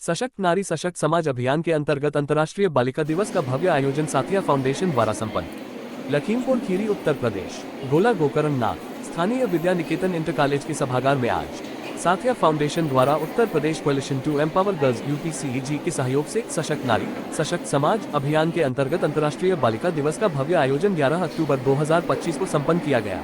सशक्त नारी सशक्त समाज अभियान के अंतर्गत अंतर्राष्ट्रीय बालिका दिवस का भव्य आयोजन साथिया फाउंडेशन द्वारा संपन्न। लखीमपुर खीरी उत्तर प्रदेश। गोला गोकर्ण नाथ स्थानीय विद्या निकेतन इंटर कॉलेज के सभागार में आज साथिया फाउंडेशन द्वारा Uttar Pradesh collision to empower girls यूपीसीईजी के सहयोग से सशक्त नारी सशक्त समाज अभियान के अंतर्गत अंतर्राष्ट्रीय बालिका दिवस का भव्य आयोजन 11 अक्टूबर 2025 को संपन्न किया गया।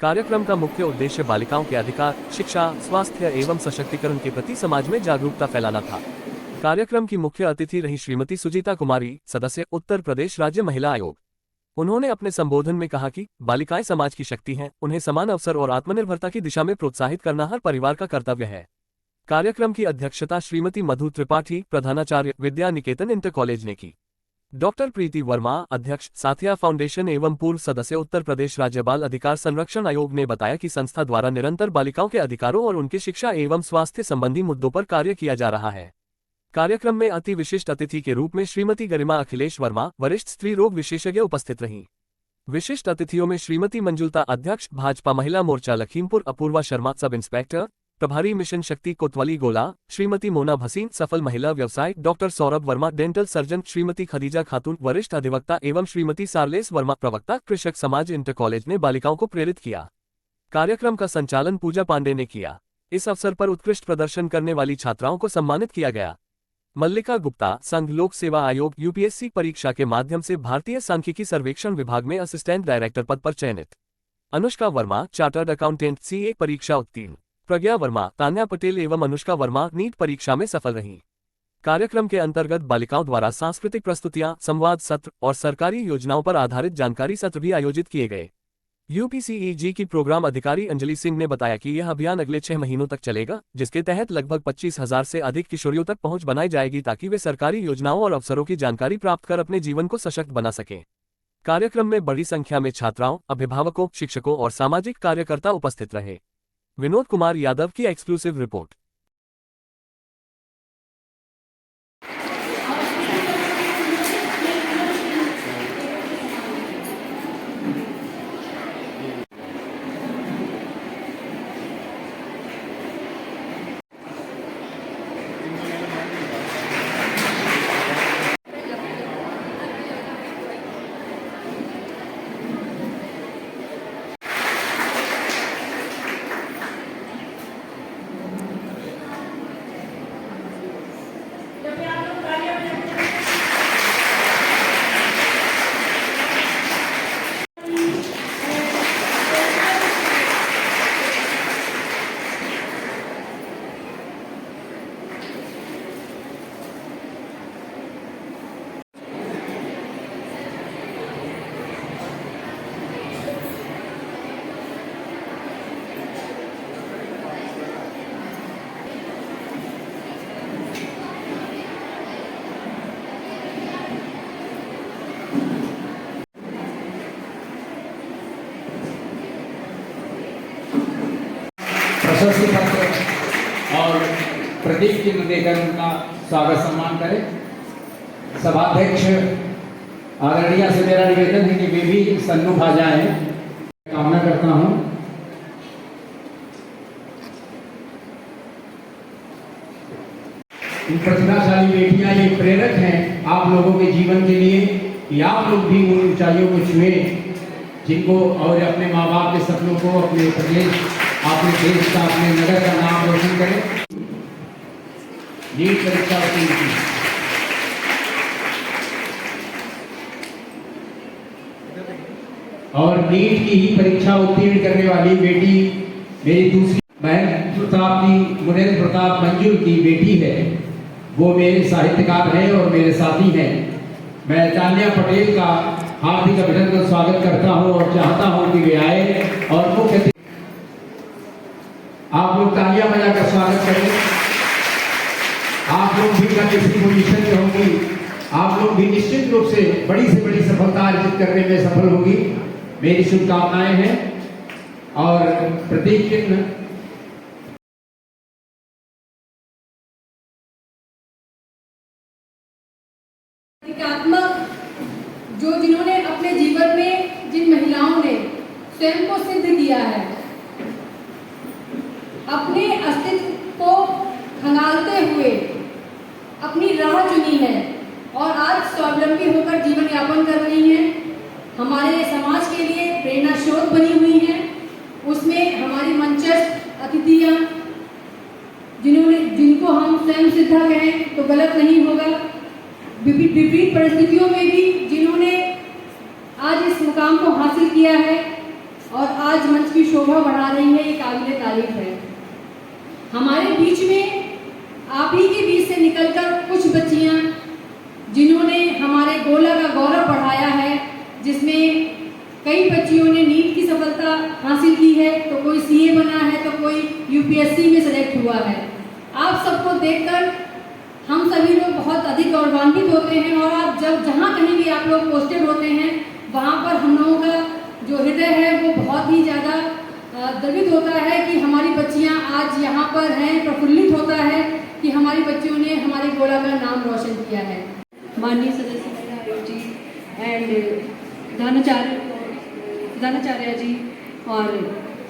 कार्यक्रम का मुख्य उद्देश्य बालिकाओं के अधिकार, शिक्षा, स्वास्थ्य एवं सशक्तिकरण के प्रति समाज में जागरूकता फैलाना था। कार्यक्रम की मुख्य अतिथि रही श्रीमती सुजीता कुमारी, सदस्य उत्तर प्रदेश राज्य महिला आयोग। उन्होंने अपने संबोधन में कहा कि बालिकाएं समाज की शक्ति हैं, उन्हें समान अवसर और आत्मनिर्भरता की दिशा में प्रोत्साहित करना हर परिवार का कर्तव्य है। कार्यक्रम की अध्यक्षता श्रीमती मधु त्रिपाठी, प्रधानाचार्य विद्या निकेतन इंटर कॉलेज ने की। डॉक्टर प्रीति वर्मा, अध्यक्ष साथिया फाउंडेशन एवं पूर्व सदस्य उत्तर प्रदेश राज्य बाल अधिकार संरक्षण आयोग ने बताया कि संस्था द्वारा निरंतर बालिकाओं के अधिकारों और उनकी शिक्षा एवं स्वास्थ्य संबंधी मुद्दों पर कार्य किया जा रहा है। कार्यक्रम में अति विशिष्ट अतिथि के रूप में श्रीमती गरिमा अखिलेश वर्मा, वरिष्ठ स्त्री रोग विशेषज्ञ उपस्थित रहीं। विशिष्ट अतिथियों में श्रीमती मंजुलता, अध्यक्ष भाजपा महिला मोर्चा लखीमपुर, अपूर्वा शर्मा, सब इंस्पेक्टर प्रभारी मिशन शक्ति कोतवाली गोला, श्रीमती मोना भसीन, सफल महिला व्यवसाय, doctor Saurabh Verma, dental surgeon, Shrimati Khadija खातून, वरिष्ठ अधिवक्ता एवं श्रीमती सारलेस वर्मा, प्रवक्ता कृषक समाज इंटर कॉलेज ने बालिकाओं को प्रेरित किया। कार्यक्रम का संचालन पूजा पांडे ने किया। इस अवसर पर उत्कृष्ट प्रदर्शन करने वाली छात्राओं को सम्मानित किया गया। मल्लिका गुप्ता, संघ लोक सेवा आयोग यूपीएससी परीक्षा के माध्यम से भारतीय सांख्यिकी सर्वेक्षण विभाग में असिस्टेंट डायरेक्टर पद पर चयनित। Anushka Verma, chartered accountant CA परीक्षा उत्तीर्ण। प्रज्ञा वर्मा, तान्या पटेल एवं अनुष्का वर्मा नीट परीक्षा में सफल रहीं। कार्यक्रम के अंतर्गत बालिकाओं द्वारा सांस्कृतिक प्रस्तुतियां, संवाद सत्र और सरकारी योजनाओं पर आधारित जानकारी सत्र भी आयोजित किए गए। यूपीसीईजी की प्रोग्राम अधिकारी अंजलि सिंह ने बताया कि यह अभियान अगले 6 महीनों तक चलेगा, जिसके तहत लगभग 25,000 से अधिक किशोरियों तक पहुंच बनाई जाएगी ताकि वे सरकारी योजनाओं और अवसरों की जानकारी प्राप्त कर अपने जीवन को सशक्त बना सकें। कार्यक्रम में बड़ी संख्या में छात्राओं, अभिभावकों, शिक्षकों और सामाजिक कार्यकर्ता उपस्थित रहे। विनोद कुमार यादव की एक्सक्लूसिव रिपोर्ट। प्रशस्ति पत्र और प्रतीक चिन्ह देकर उनका स्वागत सम्मान करें। सभाध्यक्ष आदरणीय से मेरा निवेदन है कि वे भी सन्मुख आ जाएं। कामना करता हूं। इन प्रतिभाशाली बेटियां ये प्रेरक हैं आप लोगों के जीवन के लिए कि आप लोग भी उन ऊंचाइयों को छुएं जिनको, और अपने माँ बाप के सपनों को, अपने प्रदेश, अपने देश का, अपने नगर का नाम रोशन करें। नीट परीक्षा उत्तीर्ण की और नीट की ही परीक्षा उत्तीर्ण करने वाली बेटी मेरी दूसरी बहन प्रताप की, मुनेन्द्र प्रताप मंजूर की बेटी है। वो मेरे साहित्यकार हैं और मेरे साथी हैं। मैं तान्या पटेल का हार्दिक अभिनंदन स्वागत करता हूं और चाहता हूं कि वे आए और मुख्य आप लोग तालियां बजाकर स्वागत करें। आप लोग भी कल इसी पोजीशन में होंगी। आप लोग भी निश्चित रूप से बड़ी सफलता अर्जित करने में सफल होगी। मेरी शुभकामनाएं हैं। और प्रतीक चिन्ह जो जिन्होंने अपने जीवन में, जिन महिलाओं ने स्वयं को सिद्ध किया है, अपने अस्तित्व को खंगालते हुए बनी है और आज स्वावलंबी होकर जीवन यापन कर रही हैं, हमारे समाज के लिए प्रेरणा स्रोत बनी हुई हैं। उसमें हमारी मंचस्थ अतिथियाँ जिनको हम स्वयं सिद्धा कहें तो गलत नहीं होगा, विपरीत परिस्थितियों में भी जिन्होंने आज इस मुकाम को हासिल किया है और आज मंच की शोभा बढ़ा रही है, ये काबिल तारीफ है। हमारे बीच में आप ही के बीच से निकलकर कुछ बच्चियां जिन्होंने हमारे गोला का गौरव बढ़ाया है, जिसमें कई बच्चियों ने नीट की सफलता हासिल की है, तो कोई सीए बना है, तो कोई यूपीएससी में सेलेक्ट हुआ है। आप सबको देखकर हम सभी लोग बहुत अधिक गौरवान्वित होते हैं और आप जब जहाँ कहीं भी आप लोग पोस्टेड होते हैं वहाँ पर हम लोगों का जो हृदय है वो बहुत ही ज़्यादा द्रवित होता है कि हमारी बच्चियाँ आज यहाँ पर हैं, प्रफुल्लित होता है कि हमारी बच्चियों ने हमारे गोला का नाम रोशन किया है। माननीय सदस्य आयोग जी एंड प्रधानाचार्य जी और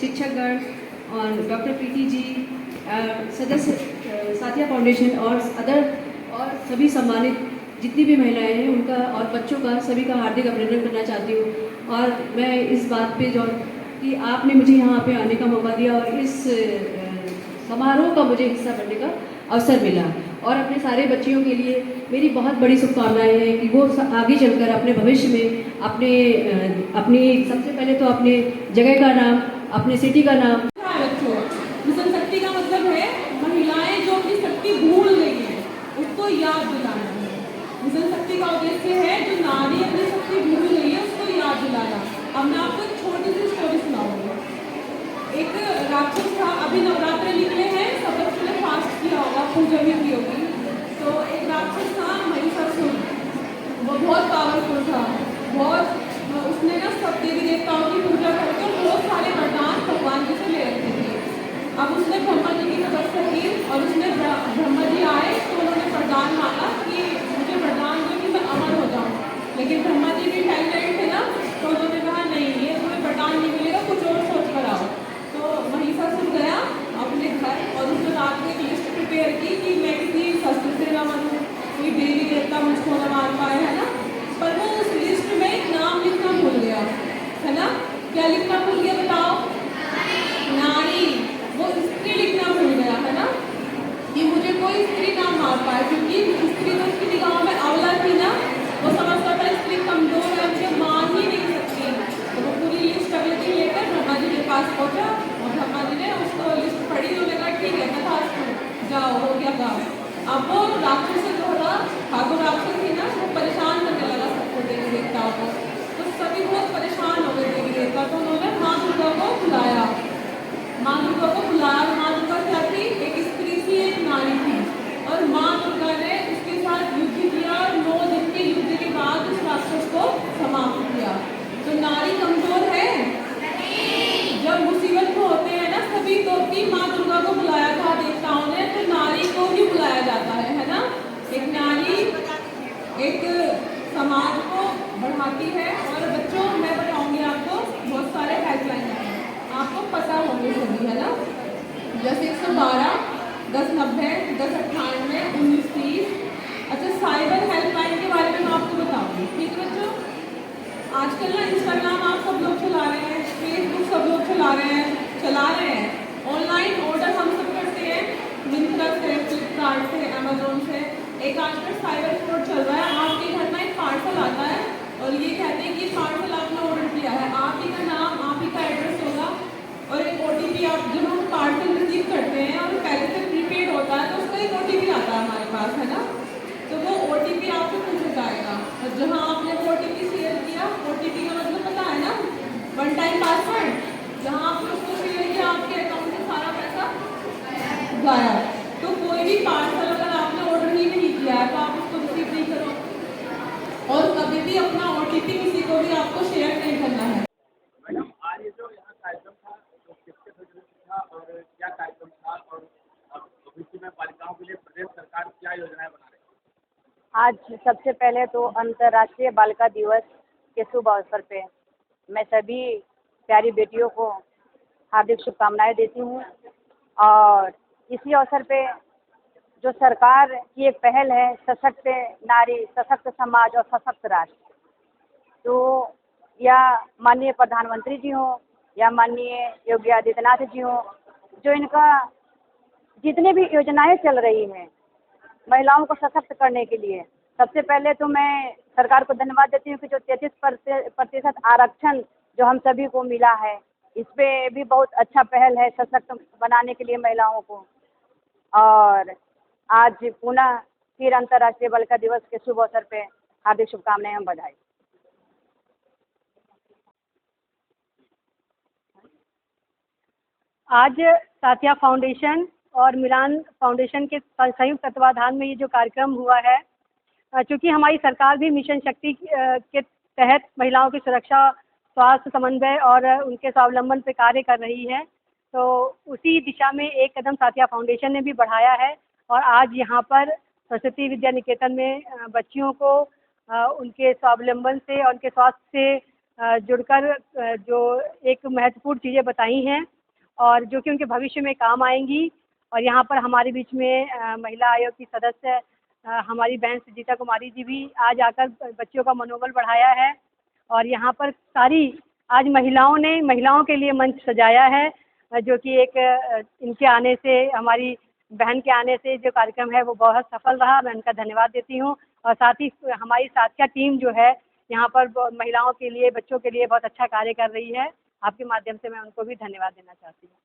शिक्षकगण और डॉक्टर प्रीति जी, सदस्य साथिया फाउंडेशन और सभी सम्मानित जितनी भी महिलाएं हैं उनका और बच्चों का सभी का हार्दिक अभिनंदन करना चाहती हूँ। और मैं इस बात पे जो कि आपने मुझे यहाँ पे आने का मौका दिया और इस समारोह का मुझे हिस्सा बनने का अवसर मिला और अपने सारे बच्चियों के लिए मेरी बहुत बड़ी शुभकामनाएं हैं कि वो आगे चलकर अपने भविष्य में अपनी सबसे पहले तो अपने जगह का नाम, अपने सिटी का नाम। मिशन शक्ति का मतलब है महिलाएं जो अपनी शक्ति भूल गई हैं उसको याद दिलाना है। मिशन शक्ति का उद्देश्य है जो नारी अपनी शक्ति भूल गई है उसको याद दिलाना। अब मैं आपको एक छोटी सी स्टोरी सुनाऊंगी। एक राक्षस था, अभी नवरात्र निकले हैं, सब बच्चों ने फास्ट किया होगा, पूजा भी की होगी। तो एक राक्षस था महिषासुर, वो बहुत पावरफुल था, बहुत उसने ना सब देवी देवताओं की पूजा करके बहुत सारे वरदान भगवान जी से ले रखे थे। अब उसने ब्रह्मा जी की तपस्या की और उसने ब्रह्मा जी आए तो उन्होंने वरदान मांगा कि मुझे वरदान दो कि मैं अमर हो जाऊँ। लेकिन ब्रह्मा जी की टाइमलाइन थे ना, तो उन्होंने कहा नहीं, ये तुम्हें वरदान नहीं मिलेगा, कुछ और सोच कर आओ। तो महिषासुर गया अपने घर और उसने रात में एक लिस्ट प्रिपेयर की कि मैं किसी शस्त्र से न मरूँ, कोई देवी देवता मुझको न मार पाए, है ना। पर वो उस लिस्ट में एक नाम लिखना भूल गया, है ना। क्या लिखना भूल गया बताओ? नारी। वो स्त्री लिखना भूल गया, है ना, कि मुझे कोई स्त्री ना मार पाए, क्योंकि स्त्री तो उसकी निगाहों में अवला थी ना। वो समझता था स्त्री कमजोर है, मुझे मार ही नहीं सकती। तो वो पूरी लिस्ट अगले दिन लेकर ब्रह्मा जी के पास पहुंचा और ब्रह्मा जी ने उसको लिस्ट पढ़ी तो लगा ठीक है तथास्तु, जाओ, हो गया काम। अब वो राक्षस जो था, ठाकुर राक्षस थी ना, वो परेशान करने लगा सबको, देवी देवताओं को। तो सभी बहुत परेशान हो गए देवी देवता। तो उन्होंने माँ दुर्गा को बुलाया, माँ दुर्गा को बुलाया। माँ दुर्गा क्या थी? एक स्त्री थी, एक नारी थी। और माँ दुर्गा ने उसके साथ युद्ध किया और 9 दिन के युद्ध के बाद उस राक्षस को समाप्त किया। तो नारी कमजोर है? जब मुसीबत में होते हैं ना सभी, तो भी माँ दुर्गा को बुलाया था देवताओं ने, तो नारी को भी बुलाया जाता है ना। एक नारी एक समाज को बढ़ाती है। और बच्चों मैं बताऊंगी आपको, बहुत सारे हेल्पलाइन हैं, आपको पता होंगे सभी, है ना। जैसे 112, 1090, 1098, 1930। अच्छा, साइबर हेल्पलाइन के बारे में मैं आपको बताऊंगी, ठीक है बच्चों। आजकल ना इंस्टाग्राम आप सब लोग चला रहे हैं, फेसबुक सब लोग चला रहे हैं। ऑनलाइन ऑर्डर हम सब करते हैं, मिंत्रा से, फ्लिपकार्ट से, अमेजोन से। एक आजकल साइबर फ्रॉड चल रहा है। आपके घर में एक पार्सल आता है और ये कहते हैं कि पार्सल आपने ऑर्डर किया है, आप ही का नाम, आप ही का एड्रेस होगा और एक OTP। आप जब हम पार्सल रिसीव करते हैं और पहले से प्रीपेड होता है तो उसका एक OTP आता है हमारे पास, है ना। तो वो OTP आपको पूछा जाएगा और जहाँ आपने OTP शेयर किया, OTP का मतलब पता है ना, 1 टाइम पासवर्ड। जहाँ आपने उसको शेयर किया आपके अकाउंट से सारा पैसा गायब। तो कोई भी पार्सल अगर आपने ऑर्डर ही नहीं किया है तो आप उसको रिसीव नहीं करो और कभी भी अपना OTP किसी को भी आपको शेयर नहीं करना है। मैडम, आज ये जो यहाँ कार्यक्रम था वो किसके सदस्य था और क्या कार्यक्रम था, और भविष्य में बालिकाओं के लिए प्रदेश सरकार क्या योजनाएं बना रही है? आज सबसे पहले तो अंतर्राष्ट्रीय बालिका दिवस के शुभ अवसर पे मैं सभी प्यारी बेटियों को हार्दिक शुभकामनाएं देती हूँ। और इसी अवसर पे जो सरकार की एक पहल है, सशक्त नारी, सशक्त समाज और सशक्त राष्ट्र, तो या माननीय प्रधानमंत्री जी हों या माननीय योगी आदित्यनाथ जी हों, जो इनका जितने भी योजनाएं चल रही हैं महिलाओं को सशक्त करने के लिए, सबसे पहले तो मैं सरकार को धन्यवाद देती हूँ कि जो 33% आरक्षण जो हम सभी को मिला है, इस पे भी बहुत अच्छा पहल है सशक्त बनाने के लिए महिलाओं को। और आज पुनः फिर अंतर्राष्ट्रीय बालिका दिवस के शुभ अवसर पे हार्दिक शुभकामनाएं एवं बधाई। आज साथिया फाउंडेशन और मिलान फाउंडेशन के संयुक्त तत्वाधान में ये जो कार्यक्रम हुआ है, चूँकि हमारी सरकार भी मिशन शक्ति के तहत महिलाओं की सुरक्षा, स्वास्थ्य, समन्वय और उनके स्वावलंबन पर कार्य कर रही है, तो उसी दिशा में एक कदम साथिया फाउंडेशन ने भी बढ़ाया है। और आज यहाँ पर सरस्वती विद्या निकेतन में बच्चियों को उनके स्वावलंबन से और उनके स्वास्थ्य से जुड़कर जो एक महत्वपूर्ण चीज़ें बताई हैं और जो कि उनके भविष्य में काम आएंगी। और यहाँ पर हमारे बीच में महिला आयोग की सदस्य हमारी बहन सुजीता कुमारी जी भी आज आकर बच्चियों का मनोबल बढ़ाया है। और यहाँ पर सारी आज महिलाओं ने महिलाओं के लिए मंच सजाया है, जो कि एक इनके आने से, हमारी बहन के आने से जो कार्यक्रम है वो बहुत सफल रहा। मैं उनका धन्यवाद देती हूँ। और साथ ही हमारी साथिया टीम जो है यहाँ पर महिलाओं के लिए, बच्चों के लिए बहुत अच्छा कार्य कर रही है। आपके माध्यम से मैं उनको भी धन्यवाद देना चाहती हूँ।